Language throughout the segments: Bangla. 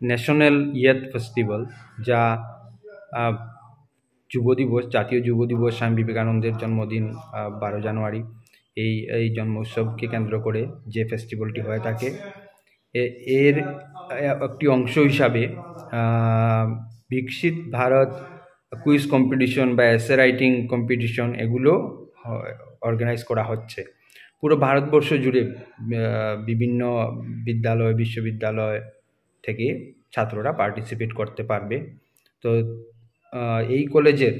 ন্যাশনাল ইয়ুথ ফেস্টিভ্যাল, যা যুব দিবস, জাতীয় যুব দিবস, স্বামী বিবেকানন্দের জন্মদিন 12 জানুয়ারি, এই জন্ম উৎসবকে কেন্দ্র করে যে ফেস্টিভ্যালটি হয়ে থাকে, এর একটি অংশ হিসাবে বিকশিত ভারত কুইজ কম্পিটিশন বা এসে রাইটিং কম্পিটিশন এগুলো অর্গানাইজ করা হচ্ছে পুরো ভারতবর্ষ জুড়ে। বিভিন্ন বিদ্যালয়, বিশ্ববিদ্যালয় থেকে ছাত্ররা পার্টিসিপেট করতে পারবে। তো এই কলেজের,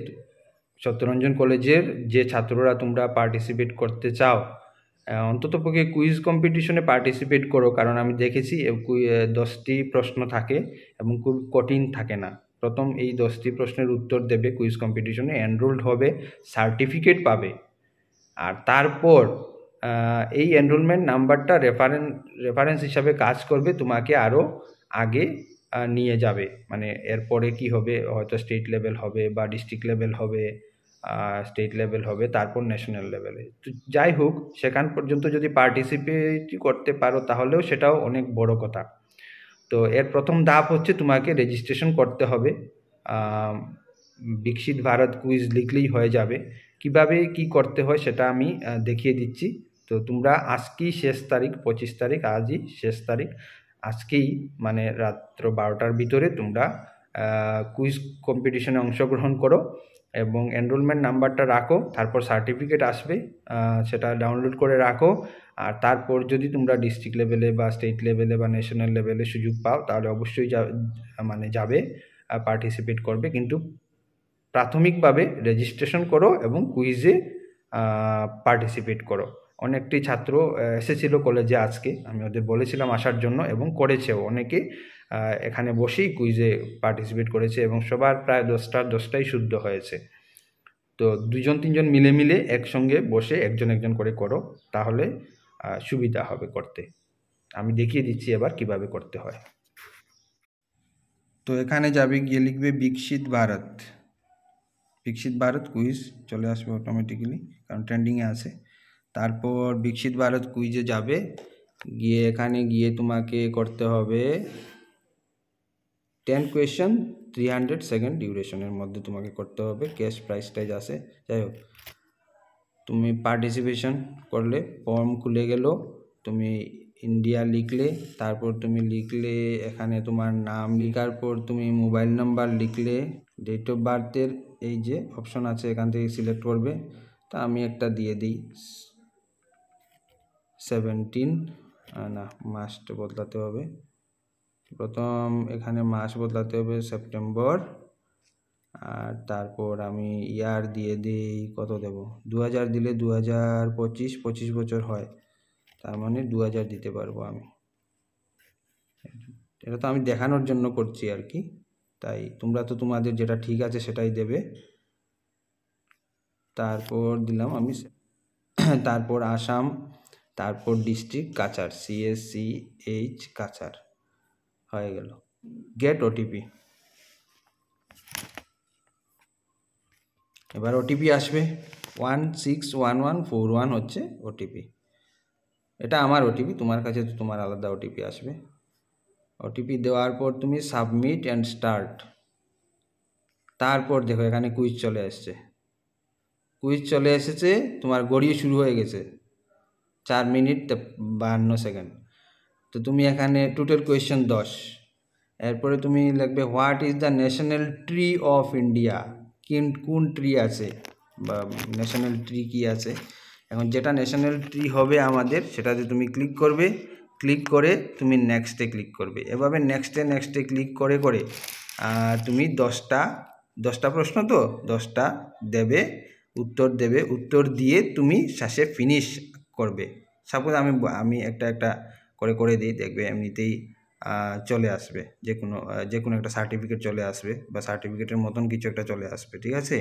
সত্যরঞ্জন কলেজের যে ছাত্ররা তোমরা পার্টিসিপেট করতে চাও, অন্ততপক্ষে কুইজ কম্পিটিশনে পার্টিসিপেট করো, কারণ আমি দেখেছি 10টি প্রশ্ন থাকে এবং খুব কঠিন থাকে না। প্রথম এই 10টি প্রশ্নের উত্তর দেবে, কুইজ কম্পিটিশনে এনরোলড হবে, সার্টিফিকেট পাবে, আর তারপর এই এনরোলমেন্ট নাম্বারটা রেফারেন্স হিসাবে কাজ করবে, তোমাকে আরও আগে নিয়ে যাবে। মানে এরপরে কি হবে, হয়তো স্টেট লেভেল হবে বা ডিস্ট্রিক্ট লেভেল হবে, স্টেট লেভেল হবে, তারপর ন্যাশনাল লেভেলে। তো যাই হোক, সেখান পর্যন্ত যদি পার্টিসিপেট করতে পারো তাহলেও সেটাও অনেক বড় কথা। তো এর প্রথম ধাপ হচ্ছে তোমাকে রেজিস্ট্রেশন করতে হবে। বিকশিত ভারত কুইজ লিখলেই হয়ে যাবে। কিভাবে কি করতে হয় সেটা আমি দেখিয়ে দিচ্ছি। তো তোমরা আজকেই শেষ তারিখ, 25 তারিখ, আজই শেষ তারিখ। আজকেই মানে রাত্র 12টার ভিতরে তোমরা কুইজ কম্পিটিশনে অংশগ্রহণ করো এবং এনরোলমেন্ট নাম্বারটা রাখো, তারপর সার্টিফিকেট আসবে, সেটা ডাউনলোড করে রাখো। আর তারপর যদি তোমরা ডিস্ট্রিক্ট লেভেলে বা স্টেট লেভেলে বা ন্যাশনাল লেভেলে সুযোগ পাও, তাহলে অবশ্যই যাবে, পার্টিসিপেট করবে। কিন্তু প্রাথমিকভাবে রেজিস্ট্রেশন করো এবং কুইজে পার্টিসিপেট করো। অনেকটি ছাত্র এসেছিল কলেজে আজকে, আমি ওদের বলেছিলাম আসার জন্য এবং করেছেও। অনেকে এখানে বসেই কুইজে পার্টিসিপেট করেছে এবং সবার প্রায় 10টাই শুদ্ধ হয়েছে। তো 2-3জন মিলে একসঙ্গে বসে একজন করে করো, তাহলে সুবিধা হবে করতে। আমি দেখিয়ে দিচ্ছি এবার কিভাবে করতে হয়। তো এখানে যাবে, গিয়ে লিখবে বিকশিত ভারত কুইজ, চলে আসবে অটোমেটিক্যালি, কারণ ট্রেন্ডিংয়ে আছে। তারপর বিকশিত ভারত কুইজে যাবে, গিয়ে এখানে গিয়ে তোমাকে করতে হবে 10 কোয়েশ্চেন 300 সেকেন্ড ডিউরেশনের মধ্যে তোমাকে করতে হবে। ক্যাশ প্রাইস টাইজ আছে। যাই হোক, তুমি পার্টিসিপেশন করলে, ফর্ম খুলে গেল, তুমি ইন্ডিয়া লিখলে, তারপর তুমি লিখলে এখানে তোমার নাম, লেখার পর তুমি মোবাইল নাম্বার লিখলে, ডেট অফ বার্থের এই যে অপশন আছে এখান থেকে সিলেক্ট করবে। তা আমি একটা দিয়ে দিই 17, না মাসটা বদলাতে হবে, প্রথম এখানে মাস বদলাতে হবে সেপ্টেম্বর, আর তারপর আমি ইয়ার দিয়ে দিই, কত দেব, 2000 দিলে 2025 বছর হয়, তার মানে 2000 দিতে পারবো আমি। এটা তো আমি দেখানোর জন্য করছি আর কি, তাই তোমরা তো তোমাদের যেটা ঠিক আছে সেটাই দেবে। তারপর দিলাম আমি, তারপর আসাম, তারপর ডিস্ট্রিক্ট কাছাড়, CSCH কাছাড়, হয়ে গেল। Gate OTP. এবার ওটিপি আসবে, 161141 হচ্ছে ওটিপি। এটা আমার ওটিপি, তোমার কাছে তো তোমার আলাদা ওটিপি আসবে। ওটিপি দেওয়ার পর তুমি সাবমিট অ্যান্ড স্টার্ট। তারপর দেখো এখানে কুইজ চলে এসেছে, তোমার গড়িয়ে শুরু হয়ে গেছে 4 মিনিট 52 সেকেন্ড। তো তুমি এখানে টোটাল কোয়েশ্চেন 10। এরপরে তুমি লিখবে what is the national tree of India, কোন ট্রি আছে বা ন্যাশনাল ট্রি কি আছে। এখন যেটা ন্যাশনাল ট্রি হবে আমাদের, সেটাতে তুমি ক্লিক করবে, ক্লিক করে তুমি নেক্সটে ক্লিক করবে। এভাবে নেক্সটে ক্লিক করে তুমি 10টা প্রশ্ন, তো 10টা দেবে, উত্তর দিয়ে তুমি শেষে ফিনিশ করবে। সাপোজ আমি একটা করে দিই, দেখবে এমনিতেই চলে আসবে, যে কোনো একটা সার্টিফিকেট চলে আসবে বা সার্টিফিকেটের মতন কিছু একটা চলে আসবে, ঠিক আছে।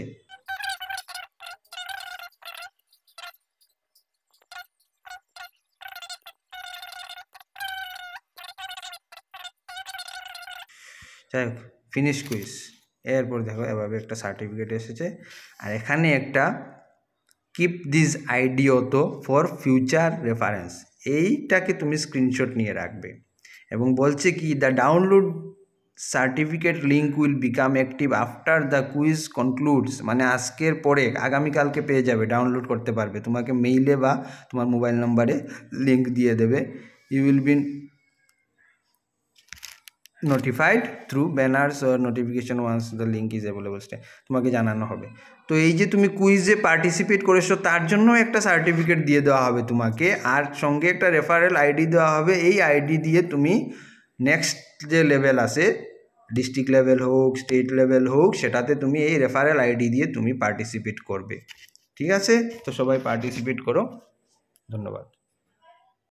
যাই হোক, ফিনিশ কুইজ। এরপর দেখো এভাবে একটা সার্টিফিকেট এসেছে, আর এখানে একটা কিপ দিস আইডিওতো ফর ফিউচার রেফারেন্স, এইটাকে তুমি স্ক্রিনশট নিয়ে রাখবে। এবং বলছে কি, the download certificate link will become active after the quiz concludes, মানে আজকের পরে আগামীকালকে পেয়ে যাবে, ডাউনলোড করতে পারবে, তোমাকে মেইলে বা তোমার মোবাইল নাম্বারে লিঙ্ক দিয়ে দেবে। You will be notified through banners or notification once the link is available, তোমাকে জানানো হবে। তো এই যে তুমি কুইজে পার্টিসিপেট করেছো তার জন্য একটা সার্টিফিকেট দিয়ে দেওয়া হবে তোমাকে, আর সঙ্গে একটা রেফারেল আইডি দেওয়া হবে। এই আইডি দিয়ে তুমি নেক্সট যে লেভেল আছে, ডিস্ট্রিক্ট লেভেল হোক, স্টেট লেভেল হোক, সেটাতে তুমি এই রেফারেল আইডি দিয়ে তুমি পার্টিসিপেট করবে। ঠিক আছে, তো সবাই পার্টিসিপেট করো। ধন্যবাদ।